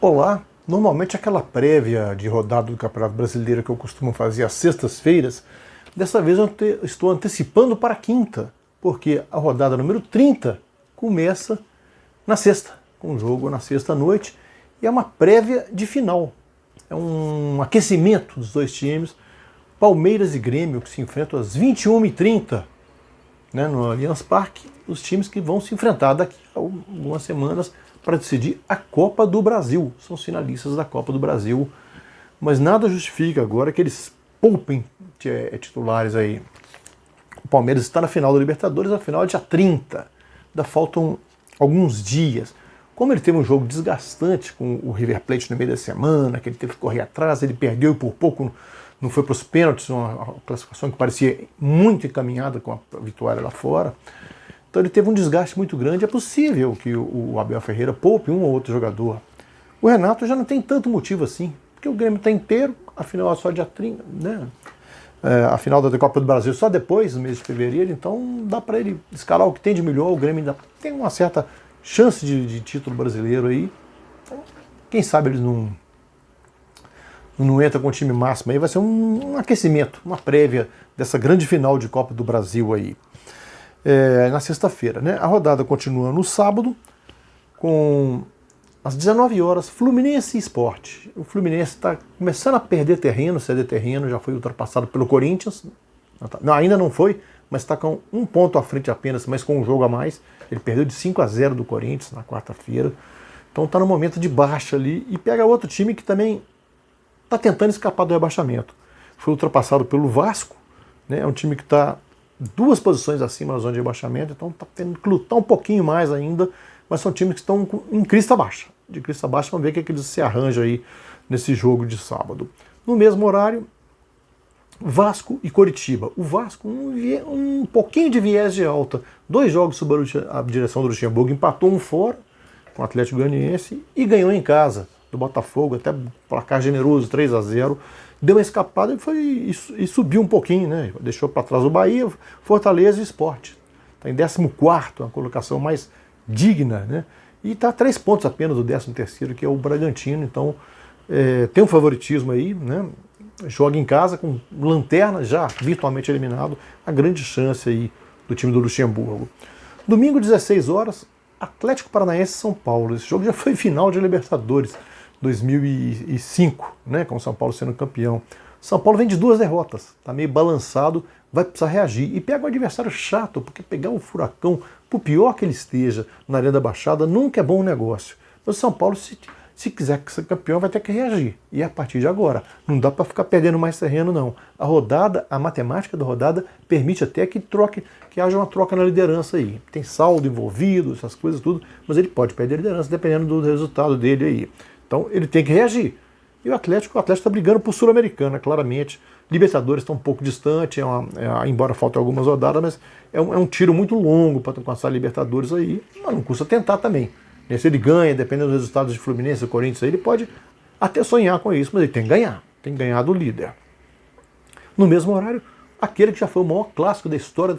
Olá, normalmente aquela prévia de rodada do Campeonato Brasileiro que eu costumo fazer às sextas-feiras, dessa vez eu estou antecipando para a quinta, porque a rodada número 30 começa na sexta, com um jogo na sexta-noite, e é uma prévia de final. É um aquecimento dos dois times, Palmeiras e Grêmio, que se enfrentam às 21h30, né, no Allianz Parque, os times que vão se enfrentar daqui a algumas semanas para decidir a Copa do Brasil. São os finalistas da Copa do Brasil, mas nada justifica agora que eles poupem titulares aí. O Palmeiras está na final da Libertadores, a final é dia 30, ainda faltam alguns dias. Como ele teve um jogo desgastante com o River Plate no meio da semana, que ele teve que correr atrás, ele perdeu e por pouco não foi para os pênaltis, uma classificação que parecia muito encaminhada com a vitória lá fora. Então ele teve um desgaste muito grande. É possível que o Abel Ferreira poupe um ou outro jogador. O Renato já não tem tanto motivo assim, porque o Grêmio está inteiro, a final é só dia 30, né? A final da Copa do Brasil só depois, no mês de fevereiro, então dá para ele escalar o que tem de melhor. O Grêmio ainda tem uma certa chance de título brasileiro aí. Então, quem sabe eles não entram com o time máximo aí, vai ser um aquecimento, uma prévia dessa grande final de Copa do Brasil aí. Na sexta-feira, né? A rodada continua no sábado, com às 19 horas, Fluminense e Sport. O Fluminense está começando a perder terreno, ceder terreno, já foi ultrapassado pelo Corinthians. Não, ainda não foi, mas está com um ponto à frente apenas, mas com um jogo a mais. Ele perdeu de 5-0 do Corinthians na quarta-feira. Então está no momento de baixa ali e pega outro time que também está tentando escapar do rebaixamento. Foi ultrapassado pelo Vasco, né? É um time que está 2 posições acima da zona de rebaixamento, então está tendo que lutar um pouquinho mais ainda, mas são times que estão em crista baixa. De crista baixa, vamos ver o que eles se arranjam aí nesse jogo de sábado. No mesmo horário, Vasco e Coritiba. O Vasco, um pouquinho de viés de alta. 2 jogos sob a direção do Luxemburgo, empatou um fora com o Atlético Goianiense e ganhou em casa do Botafogo, até placar generoso, 3-0. Deu uma escapada e subiu um pouquinho, né? Deixou para trás o Bahia, Fortaleza e Sport. Está em 14º, uma colocação mais digna, né? E está a 3 pontos apenas do 13º, que é o Bragantino. Então tem um favoritismo aí, né? Joga em casa com lanterna já virtualmente eliminado, a grande chance aí do time do Luxemburgo. Domingo, 16 horas, Atlético Paranaense e São Paulo. Esse jogo já foi final de Libertadores 2005, né, com o São Paulo sendo campeão. São Paulo vem de 2 derrotas, está meio balançado, vai precisar reagir. E pega um adversário chato, porque pegar o Furacão, por pior que ele esteja na Arena da Baixada, nunca é bom negócio. Mas o São Paulo, se quiser ser campeão, vai ter que reagir. E a partir de agora, não dá para ficar perdendo mais terreno, não. A matemática da rodada permite até que haja uma troca na liderança aí. Tem saldo envolvido, essas coisas tudo, mas ele pode perder a liderança dependendo do resultado dele aí. Então ele tem que reagir. E o Atlético está brigando por Sul-Americana, claramente. Libertadores está um pouco distante, embora faltem algumas rodadas, mas é um tiro muito longo para alcançar a Libertadores aí, mas não custa tentar também. E se ele ganha, dependendo dos resultados de Fluminense e Corinthians, ele pode até sonhar com isso, mas ele tem que ganhar do líder. No mesmo horário, aquele que já foi o maior clássico da história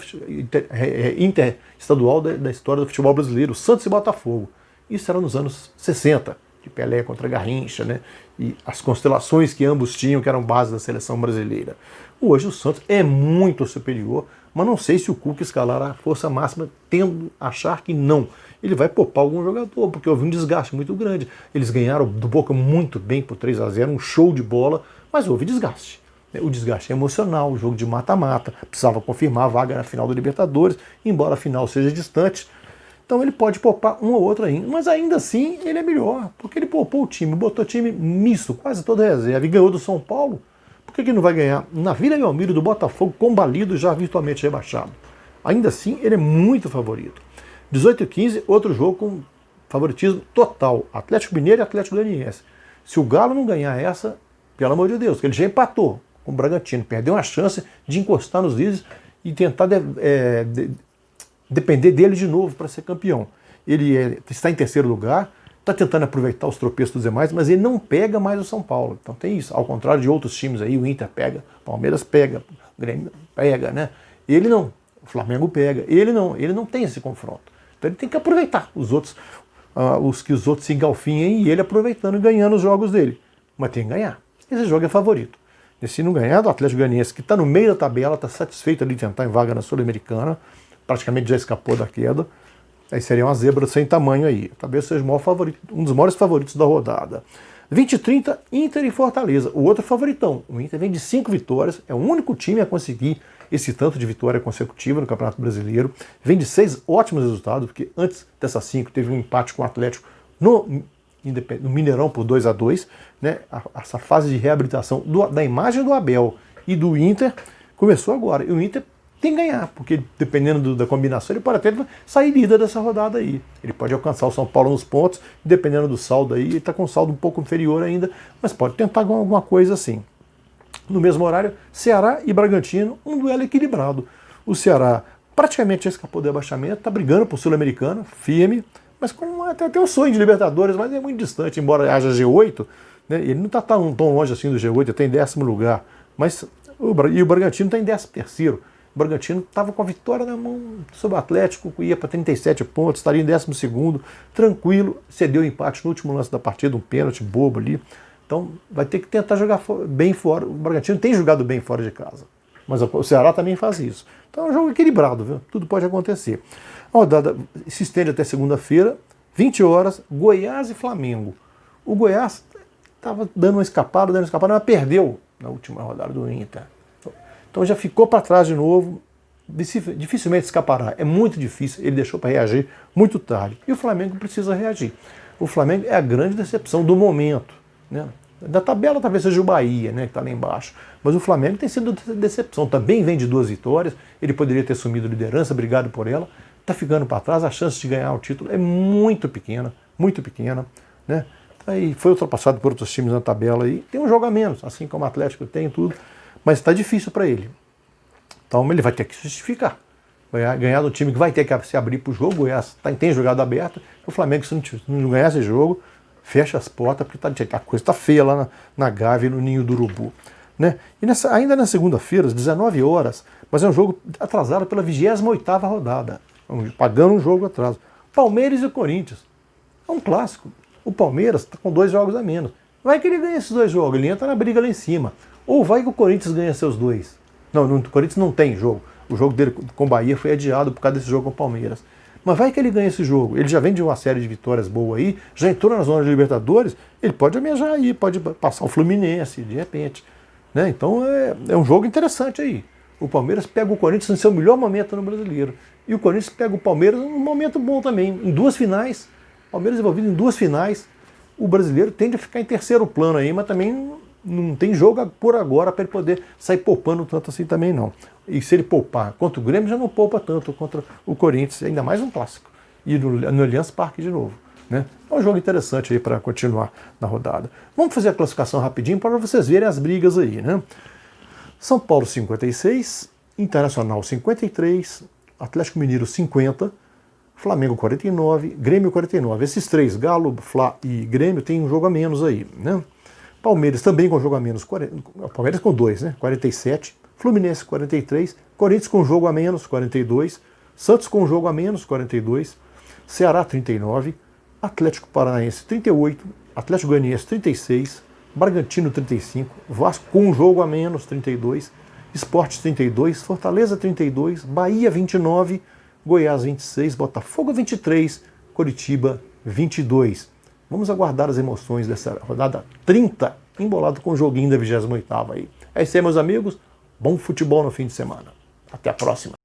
interestadual da história do futebol brasileiro, Santos e Botafogo. Isso era nos anos 60. De Pelé contra Garrincha, né? E as constelações que ambos tinham, que eram base da seleção brasileira. Hoje o Santos é muito superior, mas não sei se o Cuca escalará a força máxima, tendo achar que não. Ele vai poupar algum jogador, porque houve um desgaste muito grande. Eles ganharam do Boca muito bem por 3-0, um show de bola, mas houve desgaste. O desgaste é emocional, o jogo de mata-mata, precisava confirmar a vaga na final da Libertadores, embora a final seja distante. Então ele pode poupar um ou outro ainda, mas ainda assim ele é melhor, porque ele poupou o time, botou time misto, quase toda reserva, e ganhou do São Paulo. Por que ele não vai ganhar na Vila Belmiro do Botafogo, combalido, já virtualmente rebaixado? Ainda assim ele é muito favorito. 18h15, outro jogo com favoritismo total, Atlético Mineiro e Atlético Goianiense. Se o Galo não ganhar essa, pelo amor de Deus, que ele já empatou com o Bragantino, perdeu uma chance de encostar nos líderes e tentar depender dele de novo para ser campeão. Ele está em 3º lugar, está tentando aproveitar os tropeços dos demais, mas ele não pega mais o São Paulo. Então tem isso, ao contrário de outros times aí, o Inter pega, o Palmeiras pega, o Grêmio pega, né? Ele não, o Flamengo pega, ele não tem esse confronto. Então ele tem que aproveitar os outros. os que os outros se engalfinhem e ele aproveitando e ganhando os jogos dele. Mas tem que ganhar. Esse jogo é favorito. E se não ganhar do Atlético Goianiense, que está no meio da tabela, está satisfeito ali de tentar em vaga na Sul-Americana, praticamente já escapou da queda, aí seria uma zebra sem tamanho aí. Talvez seja o maior favorito, um dos maiores favoritos da rodada. 20h30, Inter e Fortaleza, o outro favoritão. O Inter vem de 5 vitórias, é o único time a conseguir esse tanto de vitória consecutiva no Campeonato Brasileiro. Vem de 6 ótimos resultados, porque antes dessas 5 teve um empate com o Atlético no Mineirão por 2-2, né? Essa fase de reabilitação da imagem do Abel e do Inter começou agora. E o Inter tem que ganhar, porque dependendo da combinação, ele pode até sair líder dessa rodada aí. Ele pode alcançar o São Paulo nos pontos, dependendo do saldo aí, ele está com um saldo um pouco inferior ainda, mas pode tentar alguma coisa assim. No mesmo horário, Ceará e Bragantino, um duelo equilibrado. O Ceará praticamente já escapou do rebaixamento, está brigando por Sul-Americana, firme, mas com até um sonho de Libertadores, mas é muito distante, embora haja G8, né, ele não está tão longe assim do G8, está em 10º lugar, mas o Bragantino está em 13º. O Bragantino estava com a vitória na mão sobre o Atlético, ia para 37 pontos, estaria em 12º, tranquilo, cedeu o empate no último lance da partida, um pênalti bobo ali. Então vai ter que tentar jogar bem fora. O Bragantino tem jogado bem fora de casa, mas o Ceará também faz isso. Então é um jogo equilibrado, viu? Tudo pode acontecer. A rodada se estende até segunda-feira, 20 horas, Goiás e Flamengo. O Goiás estava dando uma escapada, mas perdeu na última rodada do Inter. Então já ficou para trás de novo, dificilmente escapará. É muito difícil, ele deixou para reagir muito tarde. E o Flamengo precisa reagir. O Flamengo é a grande decepção do momento, né? Da tabela talvez seja o Bahia, né, que está lá embaixo. Mas o Flamengo tem sido decepção. Também vem de 2 vitórias, ele poderia ter assumido a liderança, brigado por ela. Está ficando para trás, a chance de ganhar o título é muito pequena, né? Aí foi ultrapassado por outros times na tabela aí. Tem um jogo a menos, assim como o Atlético tem tudo. Mas está difícil para ele. Então ele vai ter que se justificar. Vai ganhar do time que vai ter que se abrir para o jogo. O Goiás tem jogado aberto. O Flamengo, se não ganhar esse jogo, fecha as portas, porque a coisa está feia lá na Gávea, no Ninho do Urubu. Né? E ainda na segunda-feira, às 19 horas, mas é um jogo atrasado pela 28ª rodada. Pagando um jogo atraso. Palmeiras e Corinthians. É um clássico. O Palmeiras está com 2 jogos a menos. Vai que ele ganha esses 2 jogos, ele entra na briga lá em cima. Ou vai que o Corinthians ganha seus 2. Não, o Corinthians não tem jogo. O jogo dele com o Bahia foi adiado por causa desse jogo com o Palmeiras. Mas vai que ele ganha esse jogo. Ele já vem de uma série de vitórias boa aí, já entrou na zona de Libertadores, ele pode ameaçar aí, pode passar o Fluminense, de repente. Né? Então é um jogo interessante aí. O Palmeiras pega o Corinthians no seu melhor momento no Brasileiro. E o Corinthians pega o Palmeiras num momento bom também. Em 2 finais, o Palmeiras envolvido em 2 finais. O brasileiro tende a ficar em 3º plano aí, mas também não tem jogo por agora para ele poder sair poupando tanto assim também não. E se ele poupar contra o Grêmio, já não poupa tanto contra o Corinthians, ainda mais um clássico. E no Allianz Parque de novo. Né? É um jogo interessante aí para continuar na rodada. Vamos fazer a classificação rapidinho para vocês verem as brigas aí. Né? São Paulo 56, Internacional 53, Atlético Mineiro 50, Flamengo 49, Grêmio 49. Esses 3, Galo, Fla e Grêmio, tem um jogo a menos aí. Né? Palmeiras também com jogo a menos, Palmeiras com 2, né? 47, Fluminense 43, Corinthians com jogo a menos, 42, Santos com jogo a menos, 42, Ceará 39, Atlético Paranaense 38, Atlético Goianiense 36, Bragantino 35, Vasco com jogo a menos, 32, Sport 32, Fortaleza 32, Bahia 29, Goiás 26, Botafogo 23, Coritiba 22. Vamos aguardar as emoções dessa rodada 30, embolado com o joguinho da 28ª aí. É isso aí, meus amigos. Bom futebol no fim de semana. Até a próxima.